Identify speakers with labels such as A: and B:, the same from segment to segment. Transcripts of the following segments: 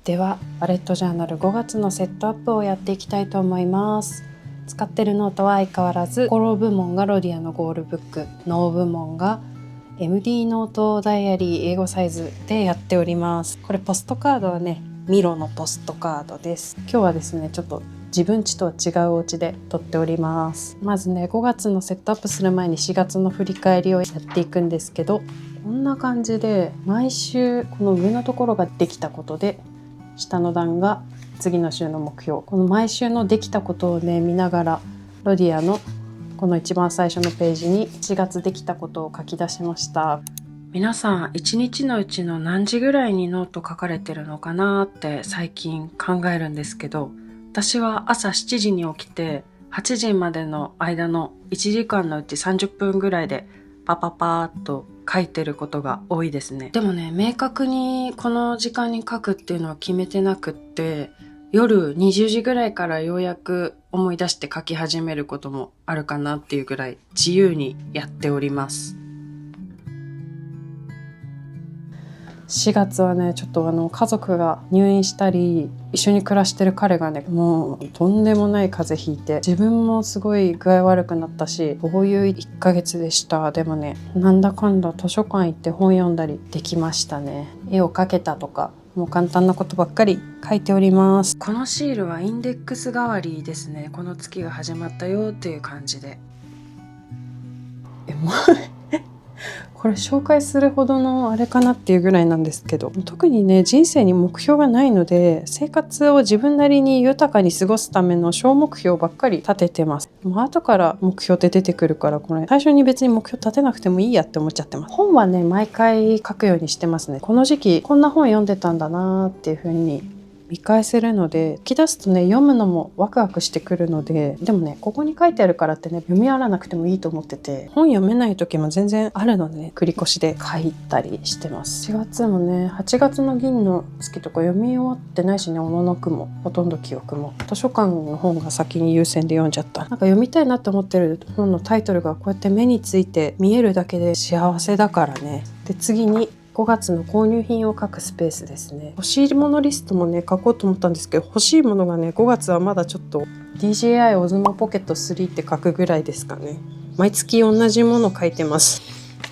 A: ではバレットジャーナル5月のセットアップをやっていきたいと思います。使ってるノートは相変わらず、コロ部門がロディアのゴールブック、ノー部門が MD ノートダイアリー英語サイズでやっております。これポストカードはね、ミロのポストカードです。今日はですね、ちょっと自分家とは違うお家で撮っております。まずね、5月のセットアップする前に4月の振り返りをやっていくんですけど、こんな感じで毎週この上のところができたことで、下の段が次の週の目標。この毎週のできたことをね見ながら、ロディアのこの一番最初のページに4月できたことを書き出しました。皆さん1日のうちの何時ぐらいにノート書かれてるのかなって最近考えるんですけど、私は朝7時に起きて8時までの間の1時間のうち30分ぐらいでパパパーっと書いてることが多いですね。でもね、明確にこの時間に書くっていうのは決めてなくって、夜20時ぐらいからようやく思い出して書き始めることもあるかなっていうぐらい自由にやっております。4月はね、ちょっと家族が入院したり、一緒に暮らしてる彼がね、もうとんでもない風邪ひいて、自分もすごい具合悪くなったし、こういう1ヶ月でした。でもね、なんだかんだ図書館行って本読んだりできましたね。絵を描けたとか、もう簡単なことばっかり書いております。このシールはインデックス代わりですね。この月が始まったよっていう感じで。これ紹介するほどのあれかなっていうぐらいなんですけど、特にね、人生に目標がないので、生活を自分なりに豊かに過ごすための小目標ばっかり立ててます。もう後から目標って出てくるから、これ最初に別に目標立てなくてもいいやって思っちゃってます。本はね、毎回書くようにしてますね。この時期こんな本読んでたんだなっていう風に見返せるので、書き出すとね、読むのもワクワクしてくるので、でもね、ここに書いてあるからってね、読み終わらなくてもいいと思ってて、本読めない時も全然あるので、ね、繰り越しで書いたりしてます。4月もね、8月の銀の月とか読み終わってないしね、小野の句もほとんど記憶も。図書館の本が先に優先で読んじゃった。なんか読みたいなと思ってる本のタイトルがこうやって目について見えるだけで幸せだからね。で、次に5月の購入品を書くスペースですね。欲しいものリストもね書こうと思ったんですけど、欲しいものがね5月はまだちょっと DJI Osmo Pocket 3って書くぐらいですかね。毎月同じもの書いてます。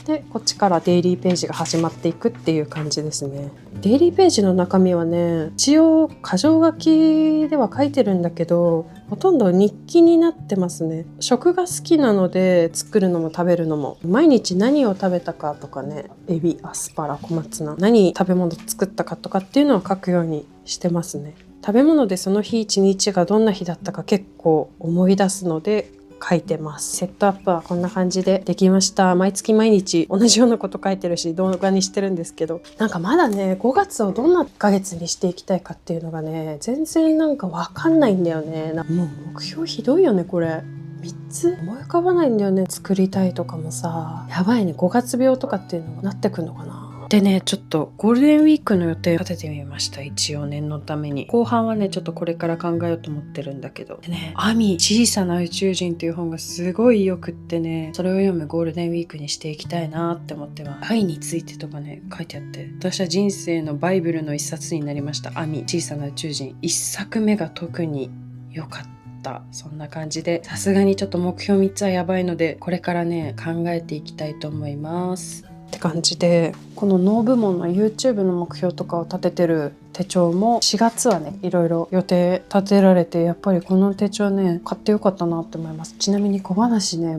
A: で、こっちからデイリーページが始まっていくっていう感じですね。デイリーページの中身はね、一応箇条書きでは書いてるんだけど、ほとんど日記になってますね。食が好きなので、作るのも食べるのも、毎日何を食べたかとかね、エビ、アスパラ、小松菜、何食べ物作ったかとかっていうのを書くようにしてますね。食べ物でその日一日がどんな日だったか結構思い出すので書いてます。セットアップはこんな感じでできました。毎月毎日同じようなこと書いてるし、動画にしてるんですけど、なんかまだね、5月をどんな1ヶ月にしていきたいかっていうのがね、全然なんかわかんないんだよね。もう目標ひどいよね、これ。3つ思い浮かばないんだよね。作りたいとかもさ、やばいね、5月病とかっていうのがなってくんのかな。でね、ちょっとゴールデンウィークの予定を立ててみました。一応念のために。後半はね、ちょっとこれから考えようと思ってるんだけど。でね、アミ小さな宇宙人っていう本がすごいよくってね、それを読むゴールデンウィークにしていきたいなって思ってます。愛についてとかね、書いてあって、私は人生のバイブルの一冊になりました。アミ小さな宇宙人。一作目が特に良かった。そんな感じで、さすがにちょっと目標3つはやばいので、これからね、考えていきたいと思います。って感じで、このノー部門の YouTube の目標とかを立ててる手帳も4月はね、いろいろ予定立てられて、やっぱりこの手帳ね、買ってよかったなって思います。ちなみに小話ね、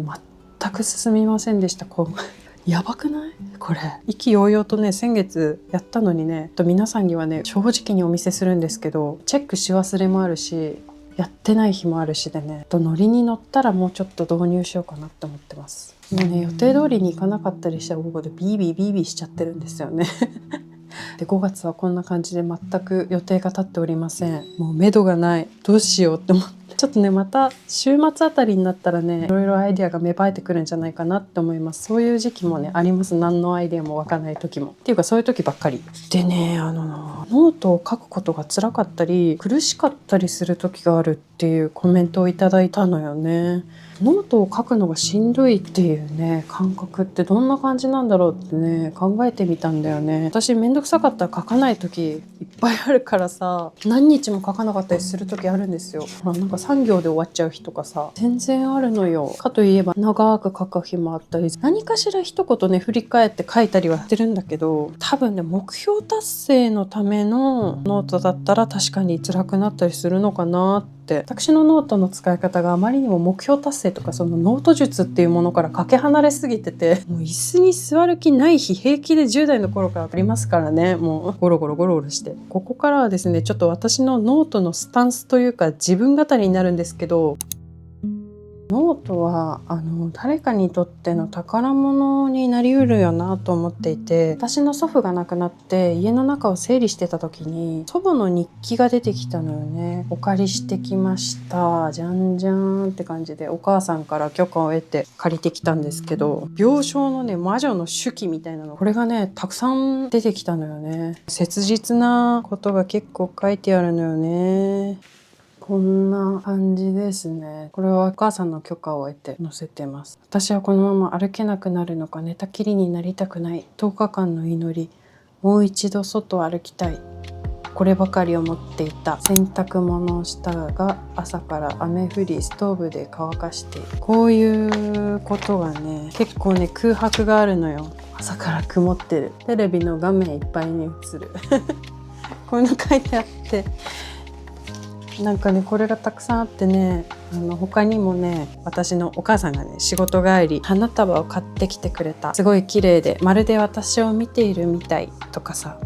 A: 全く進みませんでした。やばくないこれ。意気揚々とね、先月やったのにね、皆さんにはね、正直にお見せするんですけど、チェックし忘れもあるし、やってない日もあるしでね、ノリに乗ったらもうちょっと導入しようかなって思ってます。もうね、予定通りに行かなかったりしたら午後でビービーしちゃってるんですよねで、5月はこんな感じで全く予定が立っておりません。もう目処がない。どうしようって思ってちょっとねまた週末あたりになったらねいろいろアイデアが芽生えてくるんじゃないかなって思います。そういう時期もねあります。何のアイデアも湧かない時もっていうかそういう時ばっかりでね、ノートを書くことが辛かったり苦しかったりする時があるっていうコメントをいただいたのよね。ノートを書くのがしんどいっていうね感覚ってどんな感じなんだろうってね考えてみたんだよね。私めんどくさかったら書かない時いっぱいあるからさ、何日も書かなかったりする時あるんですよ。ほらなんか3行で終わっちゃう日とかさ全然あるのよ。かといえば長く書く日もあったり、何かしら一言ね振り返って書いたりはしてるんだけど、多分ね目標達成のためのノートだったら確かに辛くなったりするのかなって。私のノートの使い方があまりにも目標達成とかそのノート術っていうものからかけ離れすぎてて、もう椅子に座る気ない日平気で10代の頃からありますからね。もうゴロゴロゴロゴロして、ここからはですねちょっと私のノートのスタンスというか自分語りになるんですけど、ノートは誰かにとっての宝物になりうるよなと思っていて、私の祖父が亡くなって家の中を整理してた時に祖母の日記が出てきたのよね。お借りしてきました、じゃんじゃんって感じでお母さんから許可を得て借りてきたんですけど、病床のね魔女の手記みたいなの、これがねたくさん出てきたのよね。切実なことが結構書いてあるのよね。こんな感じですね。これはお母さんの許可を得て載せてます。私はこのまま歩けなくなるのか寝たきりになりたくない。10日間の祈り。もう一度外を歩きたい。こればかり思っていた。洗濯物をしたが朝から雨降りストーブで乾かしている。こういうことがね結構ね空白があるのよ。朝から曇ってる。テレビの画面いっぱいに映るこういうの書いてあって、なんかねこれがたくさんあってね、他にもね私のお母さんがね仕事帰り花束を買ってきてくれた。すごい綺麗でまるで私を見ているみたいとかさ、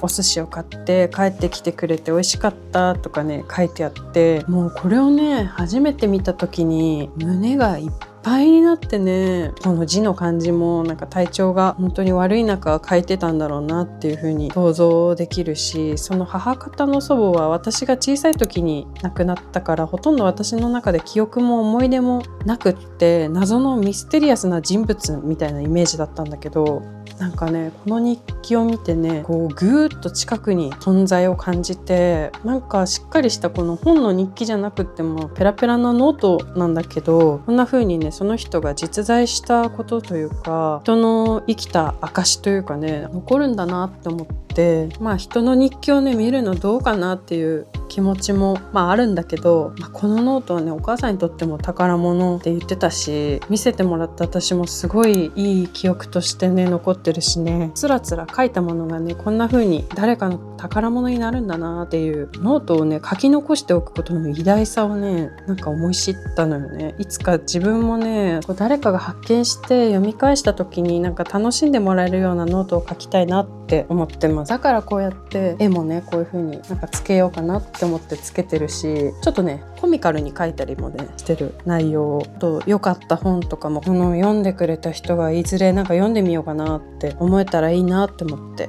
A: お寿司を買って帰ってきてくれて美味しかったとかね書いてあって、もうこれをね初めて見た時に胸がいっぱいになってね、この字の感じもなんか体調が本当に悪い中書いてたんだろうなっていう風に想像できるし、その母方の祖母は私が小さい時に亡くなったからほとんど私の中で記憶も思い出もなくって、謎のミステリアスな人物みたいなイメージだったんだけど、なんかねこの日記を見てねこうぐーっと近くに存在を感じて、なんかしっかりしたこの本の日記じゃなくってもペラペラなノートなんだけど、こんな風にねその人が実在したことというか人の生きた証というかね残るんだなって思って、人の日記をね見るのどうかなっていう気持ちもあるんだけど、このノートはねお母さんにとっても宝物って言ってたし、見せてもらった私もすごいいい記憶としてね残ってるしね、つらつら書いたものがねこんな風に誰かの宝物になるんだなっていう、ノートをね書き残しておくことの偉大さをねなんか思い知ったのよね。いつか自分もねこう誰かが発見して読み返した時になんか楽しんでもらえるようなノートを書きたいなって思ってます。だからこうやって絵もねこういう風になんかつけようかなって思ってつけてるし、ちょっとねコミカルに書いたりもねしてる内容と、良かった本とかもこの読んでくれた人がいずれなんか読んでみようかなって思えたらいいなって思って。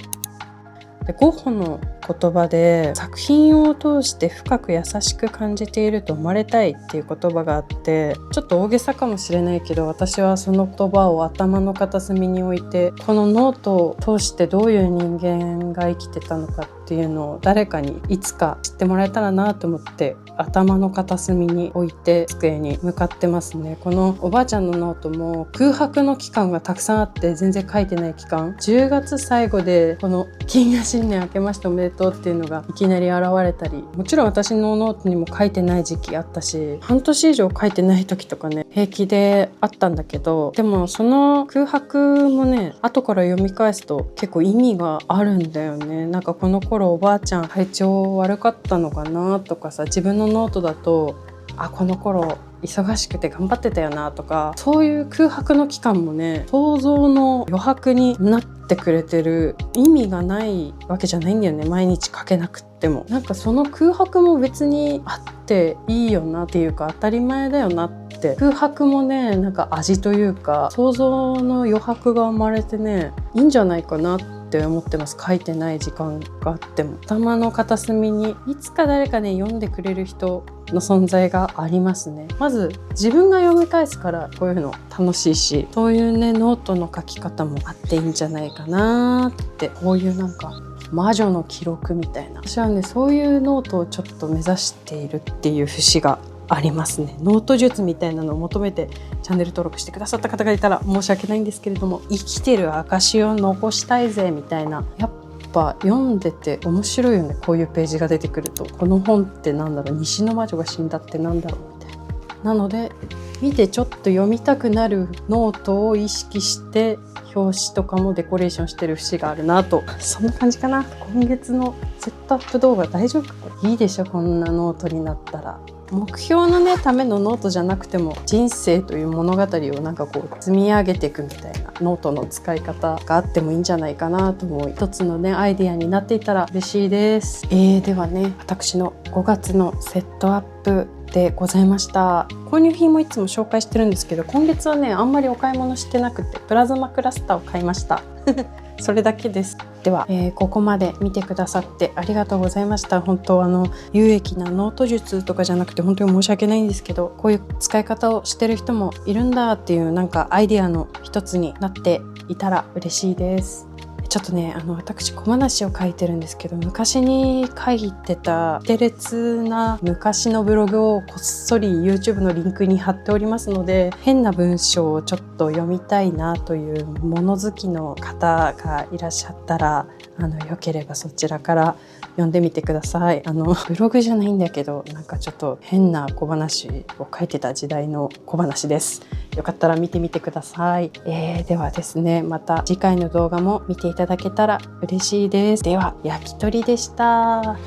A: でゴッホの言葉で作品を通して深く優しく感じていると思われたいっていう言葉があって、ちょっと大げさかもしれないけど私はその言葉を頭の片隅に置いて、このノートを通してどういう人間が生きてたのかっていうのを誰かにいつか知ってもらえたらなと思って頭の片隅に置いて机に向かってますね。このおばあちゃんのノートも空白の期間がたくさんあって全然書いてない期間、10月最後でこの金河新年明けましておめでとうっていうのがいきなり現れたり、もちろん私のノートにも書いてない時期あったし、半年以上書いてない時とかね平気であったんだけど、でもその空白もね後から読み返すと結構意味があるんだよね。なんかこの頃おばあちゃん体調悪かったのかなとかさ、自分のノートだとこの頃忙しくて頑張ってたよなとか、そういう空白の期間もね想像の余白になってくれてる。意味がないわけじゃないんだよね、毎日書けなくっても。なんかその空白も別にあっていいよなっていうか当たり前だよなって、空白もねなんか味というか想像の余白が生まれてねいいんじゃないかなっって思ってます。書いてない時間があっても頭の片隅にいつか誰かね読んでくれる人の存在がありますね。まず自分が読み返すからこういうの楽しいし、そういうねノートの書き方もあっていいんじゃないかなって、こういうなんか魔女の記録みたいな、私はねそういうノートをちょっと目指しているっていう節がありますね。ノート術みたいなのを求めてチャンネル登録してくださった方がいたら申し訳ないんですけれども、生きてる証を残したいぜみたいな、やっぱ読んでて面白いよね。こういうページが出てくると、この本ってなんだろう、西の魔女が死んだってなんだろうみたいな。なので見てちょっと読みたくなるノートを意識して表紙とかもデコレーションしてる節があるなと。そんな感じかな。今月のセットアップ動画大丈夫か？いいでしょ、こんなノートになったら。目標のねためのノートじゃなくても、人生という物語をなんかこう積み上げていくみたいなノートの使い方があってもいいんじゃないかなと思い、一つのねアイディアになっていたら嬉しいです。ではね、私の5月のセットアップでございました。購入品もいつも紹介してるんですけど、今月はねあんまりお買い物してなくてプラズマクラスターを買いましたそれだけです。では、ここまで見てくださってありがとうございました。本当有益なノート術とかじゃなくて本当に申し訳ないんですけど、こういう使い方をしてる人もいるんだっていうなんかアイディアの一つになっていたら嬉しいです。ちょっとね私小話を書いてるんですけど、昔に書いてた卑劣な昔のブログをこっそり YouTube のリンクに貼っておりますので、変な文章をちょっと読みたいなという物好きの方がいらっしゃったら、よければそちらから読んでみてください。ブログじゃないんだけど、なんかちょっと変な小話を書いてた時代の小話です。よかったら見てみてください。ではですね、また次回の動画も見ていただけたら嬉しいです。では、焼き鳥でした。